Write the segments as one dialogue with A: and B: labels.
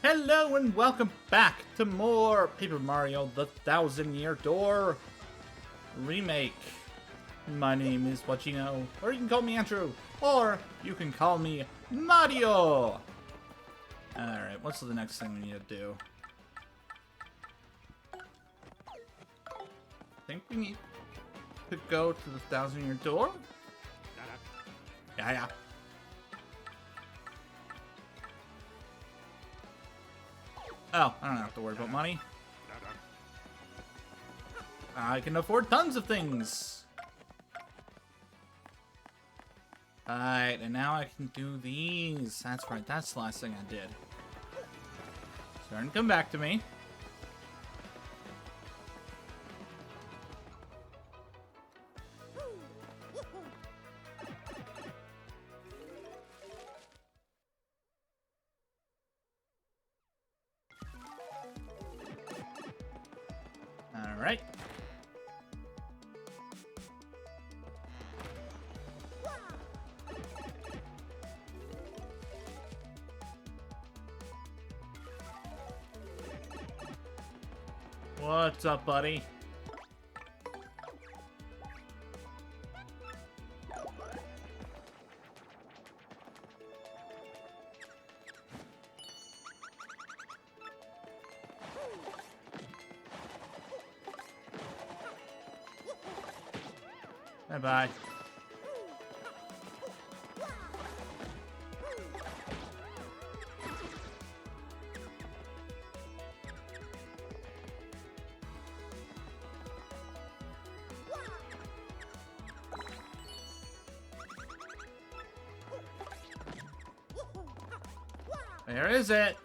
A: Hello and welcome back to more Paper Mario the Thousand Year Door Remake. My name is Wachino, or you can call me Andrew, or you can call me Mario! Alright, what's the next thing we need to do? I think we need to go to the Thousand Year Door? Yeah. Oh, I don't have to worry about money. I can afford tons of things. Alright, and now I can do these. That's right, that's the last thing I did. Starting to come back to me. Alright. What's up, buddy? Bye-bye. Where is it?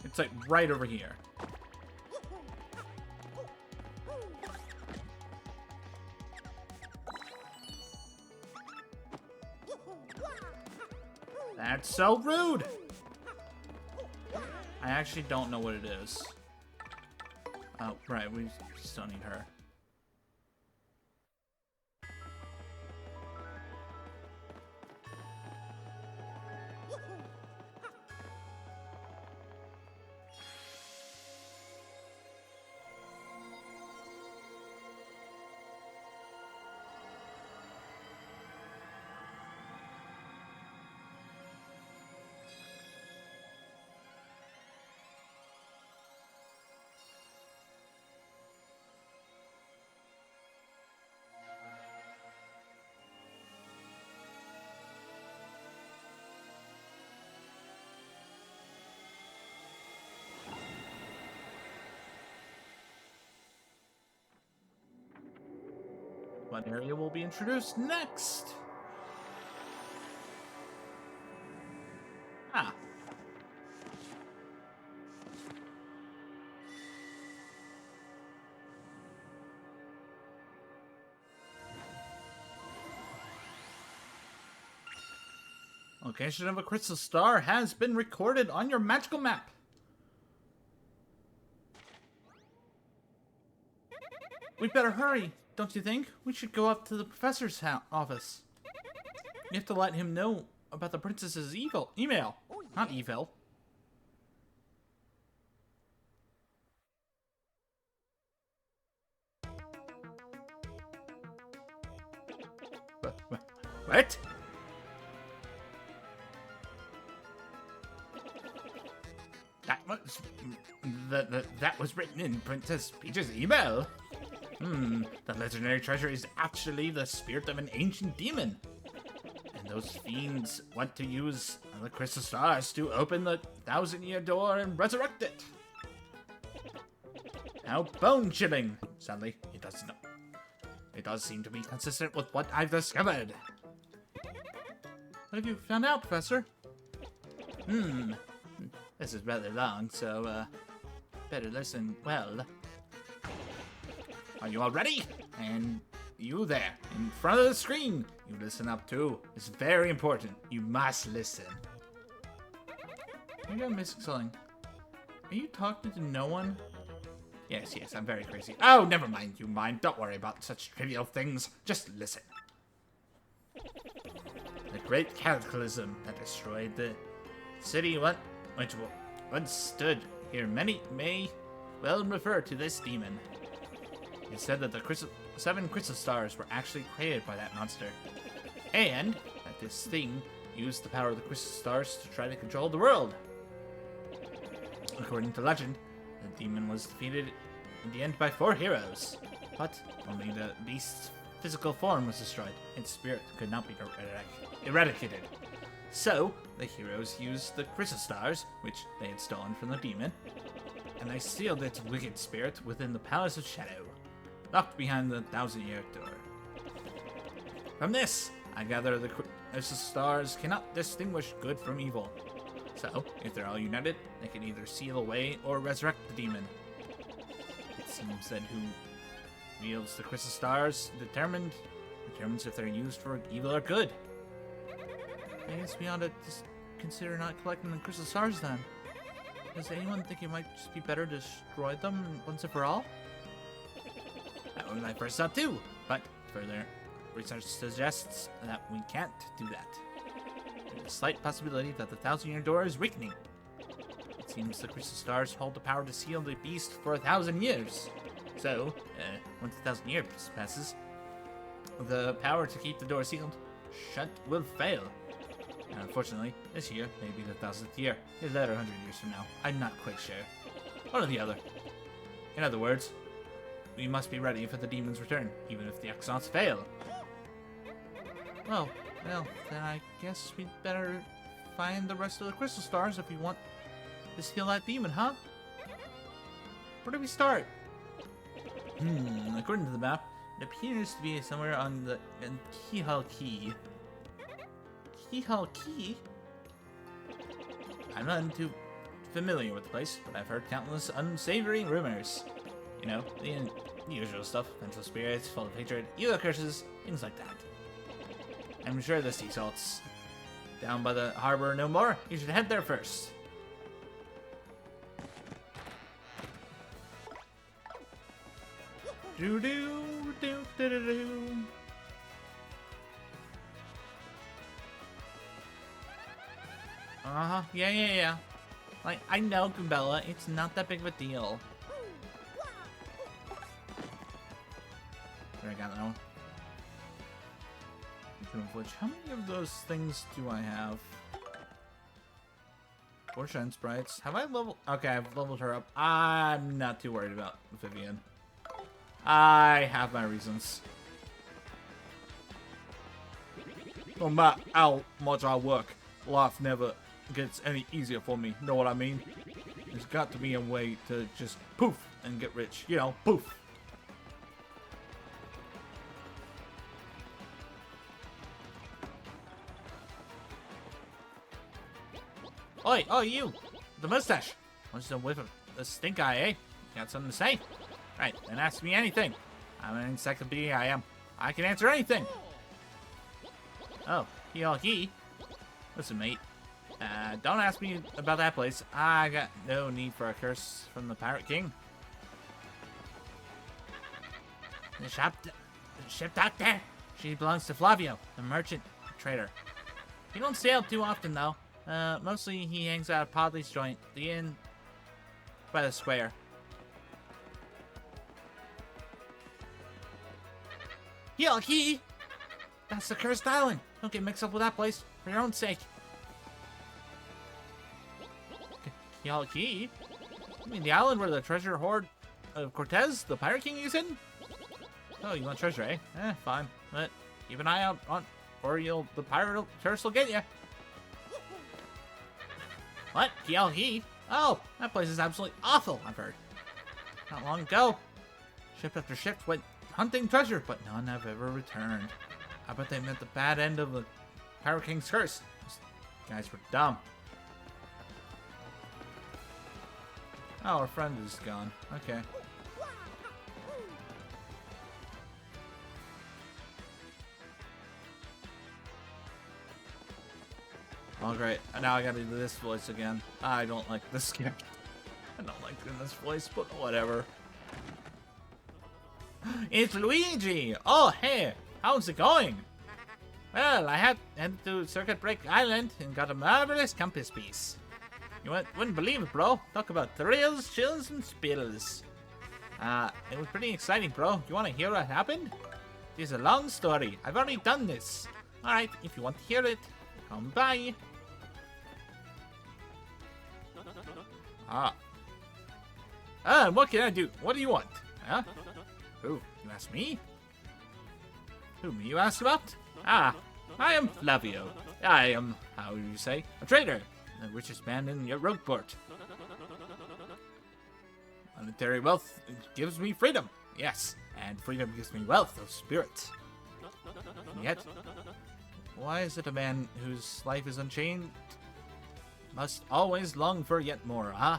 A: It's like right over here. That's so rude! I actually don't know what it is. Oh, right, we just don't need her. What area will be introduced next? Ah. Location of a crystal star has been recorded on your magical map. We'd better hurry, don't you think? We should go up to the professor's office. You have to let him know about the princess's email. Not evil. What? That was written in Princess Peach's email. The legendary treasure is actually the spirit of an ancient demon. And those fiends want to use the crystal stars to open the thousand-year door and resurrect it. How bone-chilling. Sadly, it does seem to be consistent with what I've discovered. What have you found out, Professor? This is rather long, so, better listen well. Are you all ready? And you there, in front of the screen, you listen up too. It's very important. You must listen. Maybe I'm missing something. Are you talking to no one? Yes, I'm very crazy. Oh, never mind, you mind. Don't worry about such trivial things. Just listen. great cataclysm that destroyed the city which once stood here. Many may well refer to this demon. It said that the 7 crystal stars were actually created by that monster, and that this thing used the power of the crystal stars to try to control the world. According to legend, the demon was defeated in the end by 4 heroes, but only the beast's physical form was destroyed. Its spirit could not be eradicated. So, the heroes used the crystal stars, which they had stolen from the demon, and they sealed its wicked spirit within the Palace of Shadow, locked behind the 1,000-year door. From this, I gather the crystal stars cannot distinguish good from evil. So, if they're all united, they can either seal away or resurrect the demon. It seems that who wields the crystal stars determines if they're used for evil or good. I guess we ought to just consider not collecting the crystal stars then. Does anyone think it might just be better to destroy them once and for all? That was my first thought too, but further research suggests that we can't do that. There's a slight possibility that the 1,000-year door is weakening. It seems the crystal stars hold the power to seal the beast for 1,000 years. So, once 1,000 years passes, the power to keep the door sealed shut will fail. And unfortunately, this year may be the 1,000th year. Is that 100 years from now? I'm not quite sure. One or the other. In other words, we must be ready for the demon's return, even if the Exons fail. Oh, well, then I guess we'd better find the rest of the crystal stars if we want to seal that demon, huh? Where do we start? According to the map, it appears to be somewhere on the Keyhole Key. Keyhole Key? I'm not too familiar with the place, but I've heard countless unsavory rumors. You know, the usual stuff. Vengeful spirits, full of hatred, evil curses, things like that. I'm sure the sea salt's down by the harbor no more. You should head there first. Do do do do do do. Yeah. Like, I know, Gumbella, it's not that big of a deal. There, I got that one. How many of those things do I have? 4 shine sprites. Have I leveled? Okay, I've leveled her up. I'm not too worried about Vivian. I have my reasons. No matter how much I work, life never gets any easier for me. Know what I mean? There's got to be a way to just poof and get rich. You know, poof. Oi, oh you! The mustache! What's the whiff of the stink eye, eh? Got something to say? Right, then ask me anything. I'm an encyclopedia, I am. I can answer anything! Oh, he. Listen, mate. Don't ask me about that place. I got no need for a curse from the Pirate King. The ship dock there? She belongs to Flavio, the merchant trader. He don't sail too often, though. Mostly he hangs out at Podley's joint, the inn by the square. Key! That's the cursed island! Don't get mixed up with that place, for your own sake. Key? You mean the island where the treasure hoard of Cortez, the Pirate King, is in? Oh, you want treasure, eh? Fine. But keep an eye out on, or the pirate curse will get you. What? Key? Oh, that place is absolutely awful, I've heard. Not long ago, ship after ship went hunting treasure, but none have ever returned. I bet they meant the bad end of the Pirate King's curse. Those guys were dumb. Oh, our friend is gone. Okay. Oh, great. Now I gotta do this voice again. I don't like this game. I don't like doing this voice, but whatever. It's Luigi! Oh, hey! How's it going? Well, I headed to Circuit Break Island and got a marvelous compass piece. You wouldn't believe it, bro. Talk about thrills, chills, and spills. It was pretty exciting, bro. You want to hear what happened? It's a long story. I've already done this. Alright, if you want to hear it, come by. What can I do? What do you want? Huh? Who? You ask me? Whom you asked about? I am Flavio. I am, how do you say, a trader. The richest man in your road port. Monetary wealth gives me freedom. Yes, and freedom gives me wealth of spirit. And yet, why is it a man whose life is unchained must always long for yet more, huh?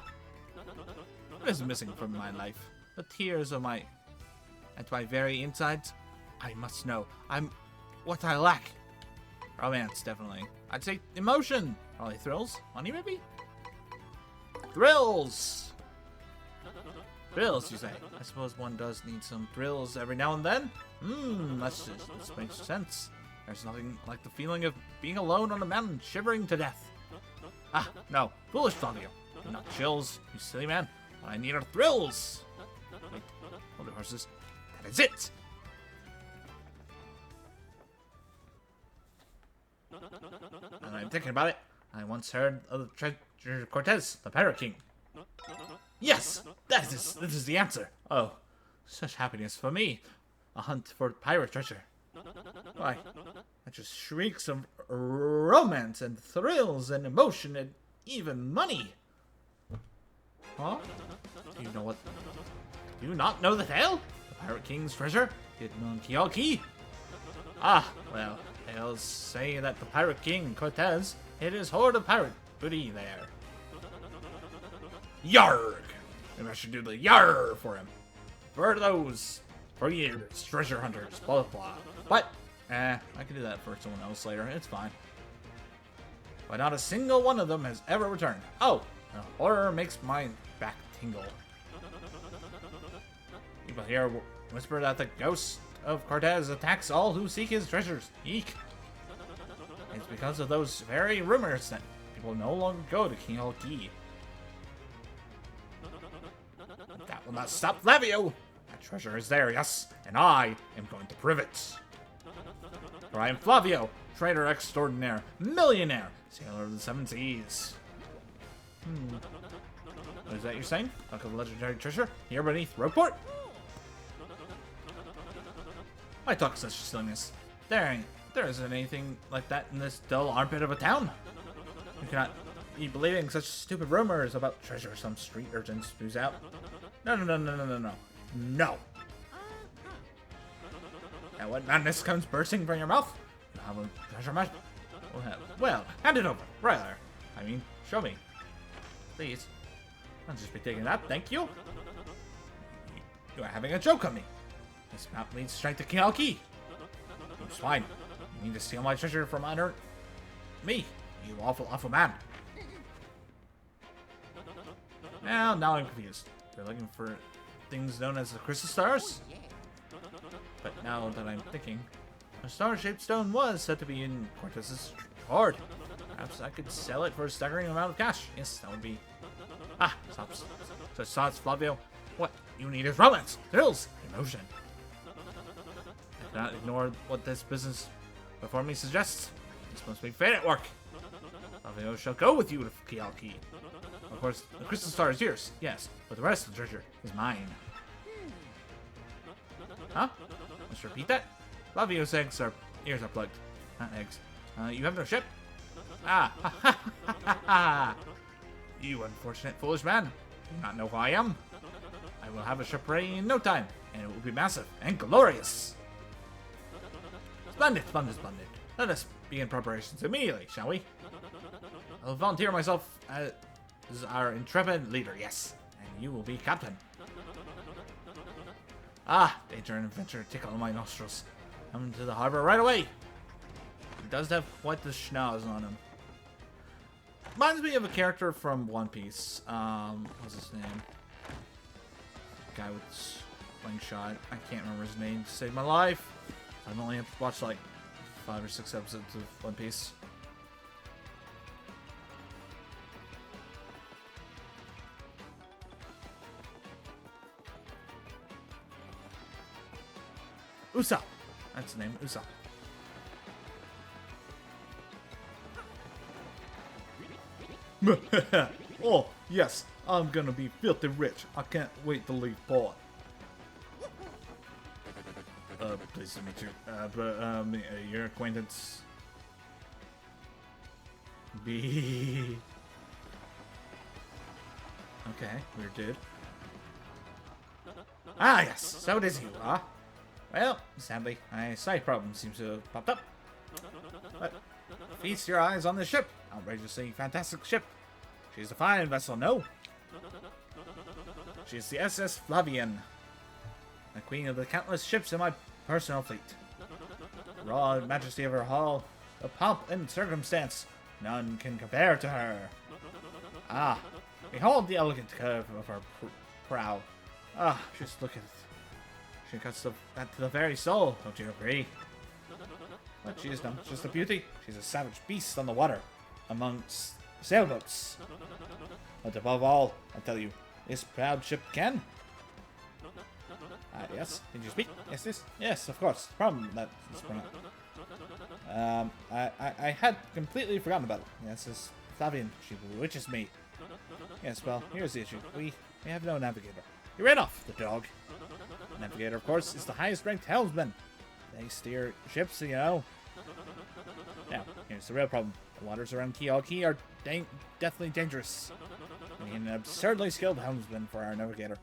A: What is missing from my life? The tears of at my very insides? I must know. What I lack. Romance, definitely. I'd say emotion. Probably thrills. Money, maybe? Thrills! Thrills, you say? I suppose one does need some thrills every now and then. This makes sense. There's nothing like the feeling of being alone on a mountain, shivering to death. No. Foolish Flavio. You're not chills, you silly man. What I need are thrills. Wait, hold it, horses. That is it! And I'm thinking about it. I once heard of the treasure Cortez, the Pirate King. Yes! This is the answer. Oh, such happiness for me. A hunt for pirate treasure. Why, that just shrieks of romance and thrills and emotion and even money. Huh? Do you not know the tale? The Pirate King's treasure? Hidden on Kialki? Well, tales say that the Pirate King, Cortez, hid his hoard of pirate booty there. Yarg! Maybe I should do the yar for him. For years, treasure hunters, blah blah. But, I can do that for someone else later, it's fine. But not a single one of them has ever returned. Oh, the horror makes my back tingle. People here whisper that the ghost of Cortez attacks all who seek his treasures. Eek. It's because of those very rumors that people no longer go to King Key. That will not stop Flavio! That treasure is there, yes, and I am going to prove it. For I am Flavio, trader extraordinaire, millionaire, sailor of the seven seas. What is that you're saying? Talk of legendary treasure here beneath Roadport? Why talk such silliness? There isn't anything like that in this dull armpit of a town. You cannot be believing such stupid rumors about treasure some street urchin spews out. No. No. Now what madness comes bursting from your mouth? You have a treasure map? Well, hand it over. Rather. I mean, show me. Please. I'll just be taking that, thank you. You are having a joke on me. This map leads straight to Kialki. You swine. You need to steal my treasure from under me, you awful man. Now I'm confused. They're looking for things known as the crystal stars? But now that I'm thinking, a star-shaped stone was said to be in Cortez's hoard. Perhaps I could sell it for a staggering amount of cash. Yes, that would be... Stop. Such thoughts, Flavio. What you need is romance, thrills, emotion. I cannot ignore what this business before me suggests. This must be fate at work. Flavio shall go with you to Kialki. Of course, the crystal star is yours, yes, but the rest of the treasure is mine. Huh? Let's repeat that. Flavio's ears are plugged. Not eggs. You have no ship? You unfortunate foolish man. Do you not know who I am? I will have a ship ready in no time, and it will be massive and glorious. Splendid. Let us begin preparations immediately, shall we? I'll volunteer myself as our intrepid leader, yes, and you will be captain. Danger and adventure tickle my nostrils. Come to the harbor right away. He does have quite the schnoz on him. Reminds me of a character from One Piece. What's his name? Guy with slingshot. I can't remember his name to save my life. I've only watched like 5 or 6 episodes of One Piece. Usopp! That's the name, Usopp. Oh, yes, I'm gonna be filthy rich. I can't wait to leave port. Pleased to meet you. Your acquaintance... B... Okay, weird dude. Ah, yes, so it is you, huh? Well, sadly, a slight problem seems to have popped up. But feast your eyes on this ship. Outrageously fantastic ship. She's a fine vessel, no? She's the SS Flavian, the queen of the countless ships in my personal fleet. The raw majesty of her hull, the pomp and circumstance, none can compare to her. Ah, behold the elegant curve of her prow. Ah, just look at it. She cuts that to the very soul, don't you agree? But she is no just a beauty. She's a savage beast on the water, amongst sailboats. But above all, I tell you, this proud ship can. Yes? Did you speak? Yes, of course. The problem that is sprung up. I had completely forgotten about it. Yes, this Flavian, she bewitches me. Yes, well, here's the issue. We have no navigator. He ran off, the dog. The navigator, of course, is the highest-ranked helmsman. They steer ships, you know. Now, here's the real problem. The waters around Key are deathly dangerous. We need an absurdly skilled helmsman for our navigator.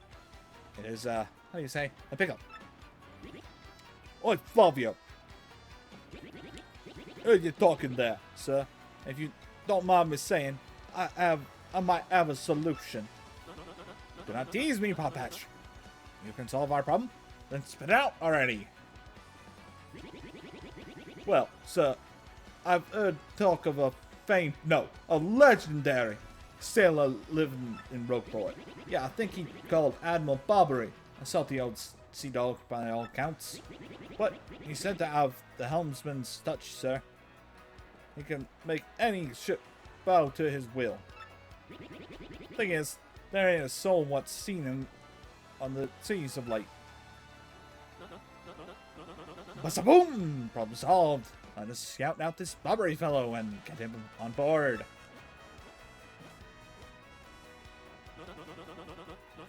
A: It is, how do you say, a pickup. Oi, Flavio! Who are you talking there, sir? If you don't mind me saying, I might have a solution. Do not tease me, Pawpatch. You can solve our problem? Then spit it out already. Well, sir, I've heard talk of a legendary sailor living in Rogueport. Yeah, I think he called Admiral Barbary. A salty old sea dog by all counts. But he's said to have the helmsman's touch, sir. He can make any ship bow to his will. Thing is, there ain't a soul what's seen him on the seas of late. Basta-boom! Problem solved. Let us scout out this Barbary fellow and get him on board.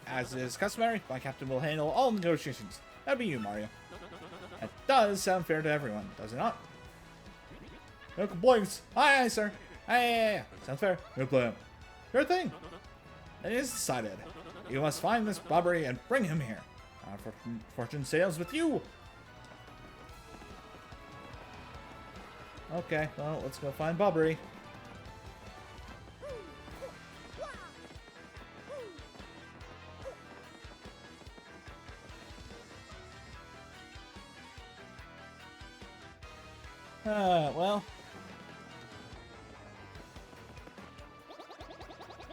A: As is customary, my captain will handle all negotiations. That'll be you, Mario. That does sound fair to everyone, does it not? No complaints. Aye, aye, sir. Aye. Sounds fair. No plan. Sure thing. It is decided. You must find this Barbary and bring him here. Our fortune sails with you. Okay, well, let's go find Barbary. Well.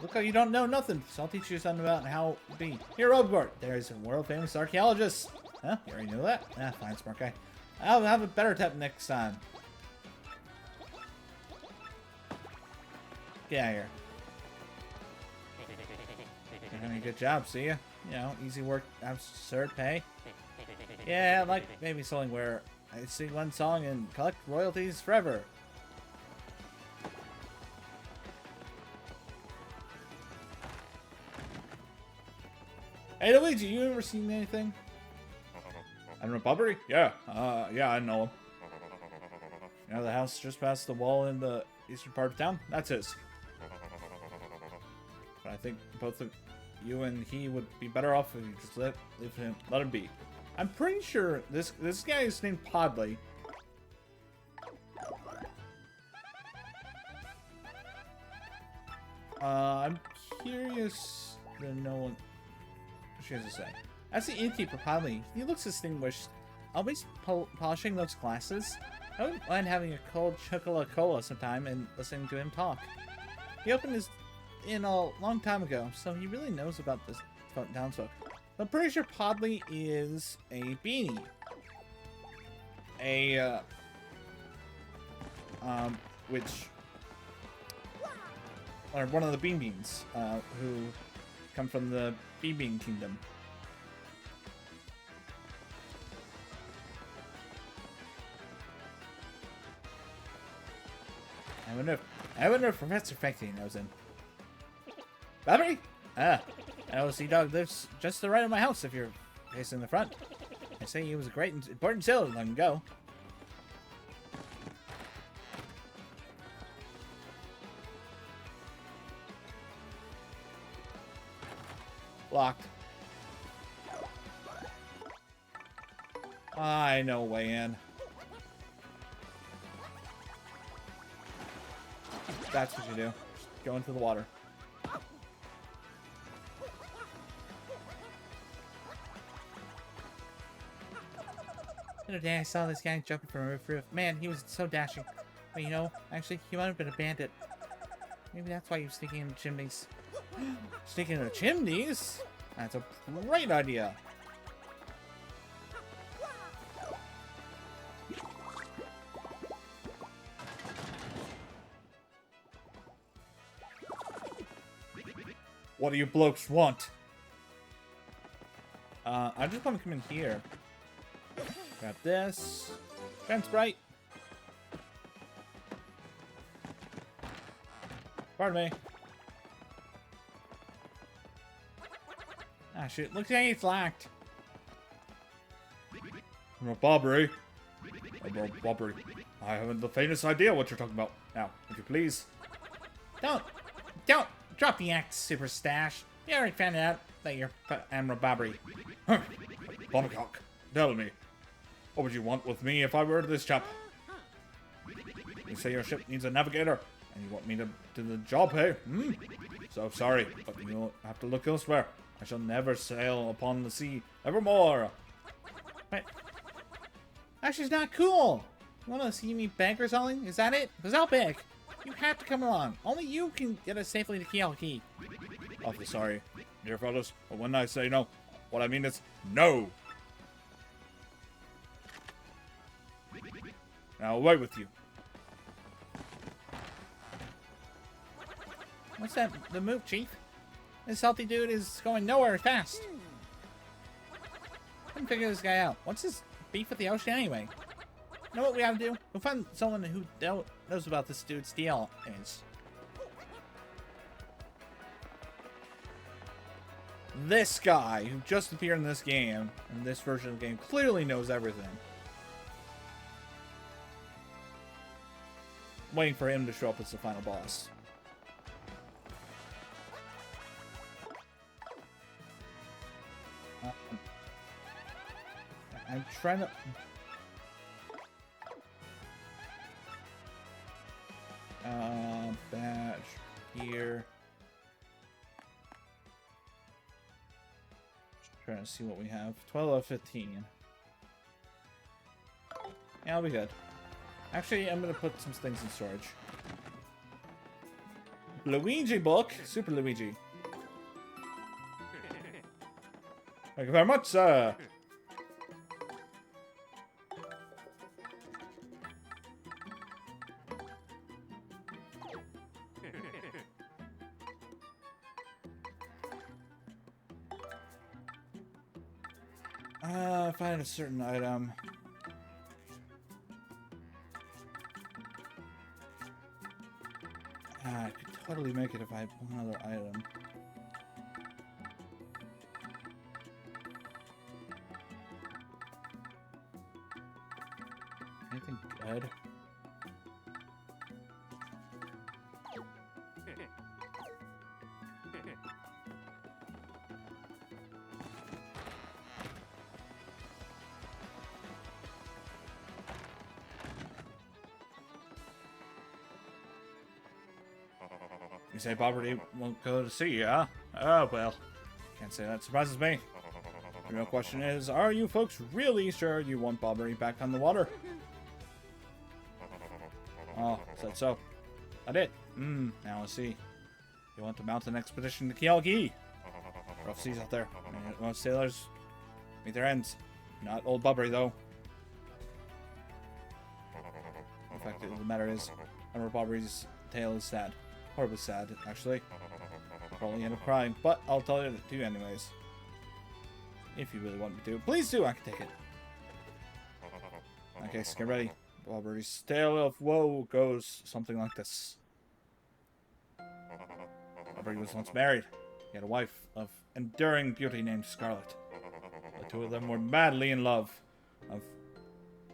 A: Look how you don't know nothing. So I'll teach you something about how to be. Here, Rogueport, there's a world-famous archaeologist. Huh? You already knew that? Ah, fine, smart guy. I'll have a better tip next time. Get out of here. You're doing a good job, see ya? You know, easy work, absurd pay. Yeah, like maybe something where I sing one song and collect royalties forever. Hey Luigi, you ever seen anything? Admiral Barbary? Yeah, yeah, I know him. You know the house just past the wall in the eastern part of town? That's his. But I think both of you and he would be better off if you just let him be. I'm pretty sure this guy is named Podley. I'm curious to know what she has to say. As the innkeeper, Podley, he looks distinguished. Always polishing those glasses. I wouldn't mind having a cold chocolate-cola sometime and listening to him talk. He opened his inn a long time ago, so he really knows about this townsfolk. I'm pretty sure Podley is a beanie. which are one of the Bean Beans, who come from the Bean Bean Kingdom. I wonder if Professor Fecty knows him. Bobbery? Ah, an Sea Dog lives just to the right of my house if you're facing the front. I say he was a great and important sailor long ago. Locked. I know way in. That's what you do. Just go into the water. The other day I saw this guy jumping from a roof. Man, he was so dashing. But you know, actually, he might have been a bandit. Maybe that's why he was sneaking into chimneys. Sneaking into chimneys? That's a great idea. What do you blokes want? I just want to come in here. Got this. Fence bright. Pardon me. Ah, shit. Looks like it's locked. Bobbery. Bobbery. I haven't the faintest idea what you're talking about. Now, would you please? Don't drop the axe, Super Stash. You already found out that you're Admiral Bobbery. Huh. Bonnecock, tell me. What would you want with me if I were this chap? You say your ship needs a navigator, and you want me to do the job, hey? Hmm? So sorry, but you'll have to look elsewhere. I shall never sail upon the sea, evermore. But actually, it's not cool. You want to see me beg or something? Is that it? Because I'll beg. You have to come along. Only you can get us safely to Kialki. Awfully sorry, dear fellows, but when I say no, what I mean is no. Now away with you. What's that? The move, Chief? This healthy dude is going nowhere fast. Couldn't figure this guy out. What's his beef with the ocean anyway? You know what we gotta do? We'll find someone who knows about this dude's deal is. This guy, who just appeared in this game, in this version of the game, clearly knows everything. I'm waiting for him to show up as the final boss. I'm trying to... badge here. Just trying to see what we have. 12 out of 15. Yeah, I'll be good. Actually, I'm gonna put some things in storage. Luigi book, Super Luigi. Thank you very much, sir. Find a certain item. I could totally make it if I had one other item. Anything good? You say Bobbery won't go to sea, huh? Oh, well. Can't say that surprises me. The real question is, are you folks really sure you want Bobbery back on the water? Oh, said so. I did. Now I see. You want to mount an expedition to Kialgi. Rough seas out there. Most sailors meet their ends. Not old Bobbery, though. In fact, fact of the matter is, Emperor Bobbery's tale is sad. Horribly sad, actually. I'll probably end up crying, but I'll tell you to you anyways. If you really want me to. Please do, I can take it. Okay, so get ready. Bobbery's tale of woe goes something like this. Bobbery was once married. He had a wife of enduring beauty named Scarlet. The two of them were madly in love, of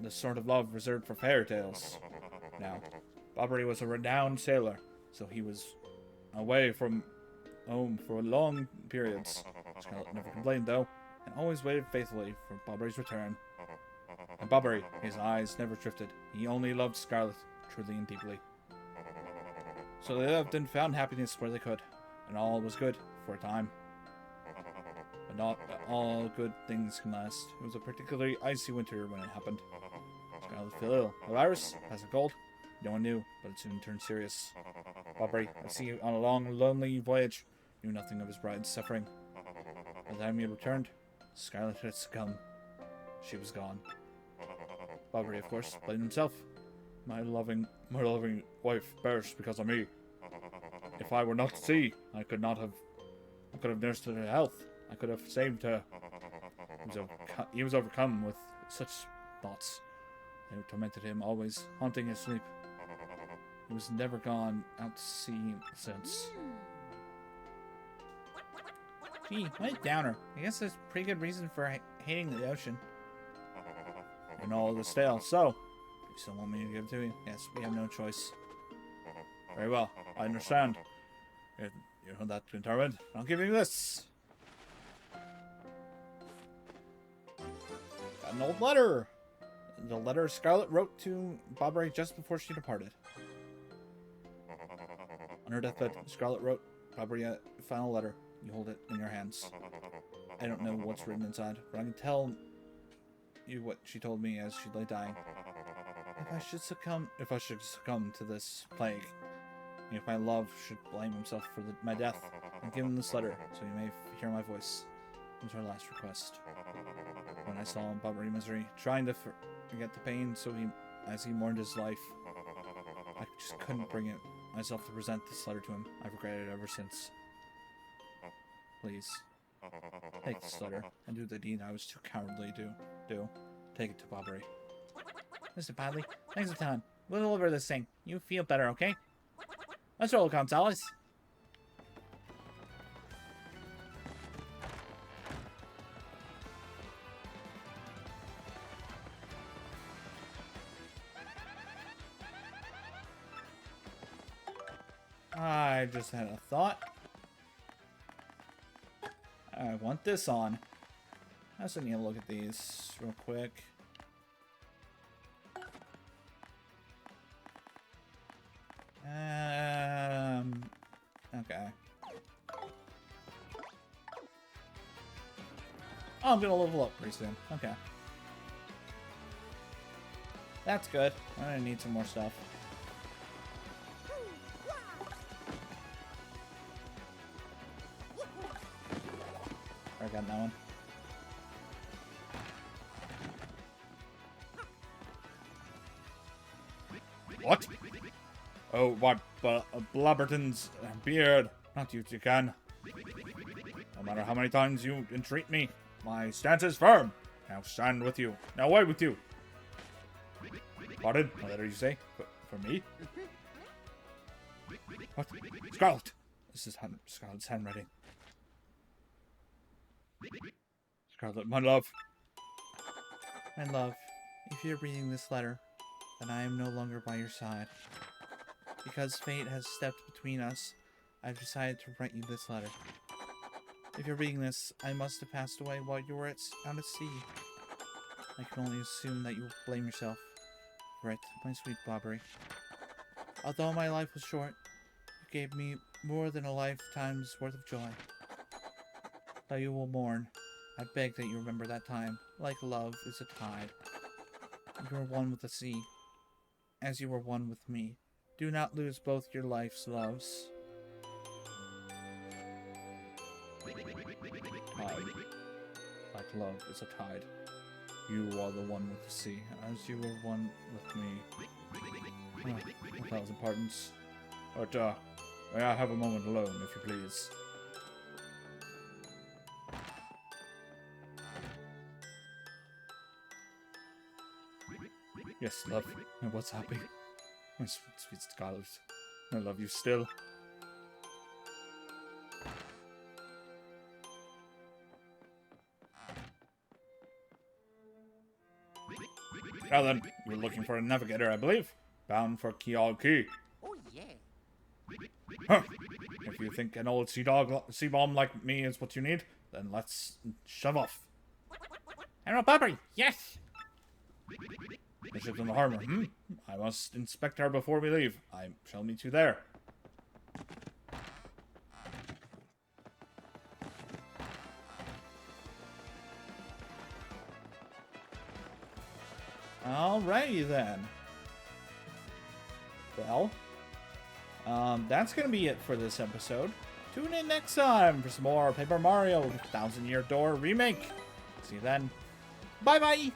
A: the sort of love reserved for fairy tales. Now, Bobbery was a renowned sailor, so he was away from home for long periods. Scarlet never complained, though, and always waited faithfully for Bobbery's return. And Bobbery, his eyes never drifted. He only loved Scarlet, truly and deeply. So they lived and found happiness where they could, and all was good for a time. But not all good things can last. It was a particularly icy winter when it happened. Scarlet fell ill. A virus? Has a cold? No one knew, but it soon turned serious. Bobbery, at sea on a long, lonely voyage, knew nothing of his bride's suffering. By the time he returned, Scarlet had succumbed. She was gone. Bobbery, of course, blamed himself. My loving wife perished because of me. If I were not at sea, I could have nursed her to health. I could have saved her. He was overcome with such thoughts. They tormented him, always haunting his sleep. He was never gone out to sea since. Gee, what a downer. I guess there's a pretty good reason for hating the ocean. And all of this tale. So, you still want me to give it to you? Yes, we have no choice. Very well, I understand. You're not that determined. I'll give you this. Got an old letter. The letter Scarlet wrote to Bobbery just before she departed. On her deathbed, Scarlet wrote Bobbery a final letter. You hold it in your hands. I don't know what's written inside, but I can tell you what she told me as she lay dying. If I should succumb to this plague, and if my love should blame himself for my death, I'll give him this letter so he may hear my voice. It was her last request. When I saw Bobbery misery, trying to forget the pain, as he mourned his life, I just couldn't bring myself to present this letter to him. I've regretted it ever since. Please, take this letter and do the deed I was too cowardly to do. Take it to Bobbery. Mr. Padley, thanks a ton. We'll deliver this thing. You feel better, okay? Let's roll, Gonzalez. I just had a thought. I want this on. I also need to look at these real quick. Okay. Oh, I'm gonna level up pretty soon. Okay. That's good. I'm gonna need some more stuff. I got that one. What? Oh, what? Blabberton's beard. Not you, Chicken. No matter how many times you entreat me, my stance is firm. Now stand with you. Now away with you. Pardon? What letter you say? For me? What? Scarlet! This is Scarlet's handwriting. Scarlet, my love. My love, if you're reading this letter, then I am no longer by your side. Because fate has stepped between us, I've decided to write you this letter. If you're reading this, I must have passed away while you were out at sea. I can only assume that you will blame yourself for it, my sweet Bobbery. Although my life was short, you gave me more than a lifetime's worth of joy. Though you will mourn, I beg that you remember that time. Like love is a tide. You are one with the sea, as you were one with me. Do not lose both your life's loves. Tide. Like love is a tide. You are the one with the sea, as you were one with me. A thousand pardons. But, may I have a moment alone, if you please? Yes, love. And what's happening? My sweet, sweet Scarlet. I love you still. Now then, you're looking for a navigator, I believe. Bound for Key.
B: Oh, yeah.
A: Huh. If you think an old sea bomb like me is what you need, then let's shove off. Admiral Bobbery, yes! The ship's in the harbor. I must inspect her before we leave. I shall meet you there. Alrighty then. Well, that's gonna be it for this episode. Tune in next time for some more Paper Mario 1000 Year Door Remake. See you then. Bye bye!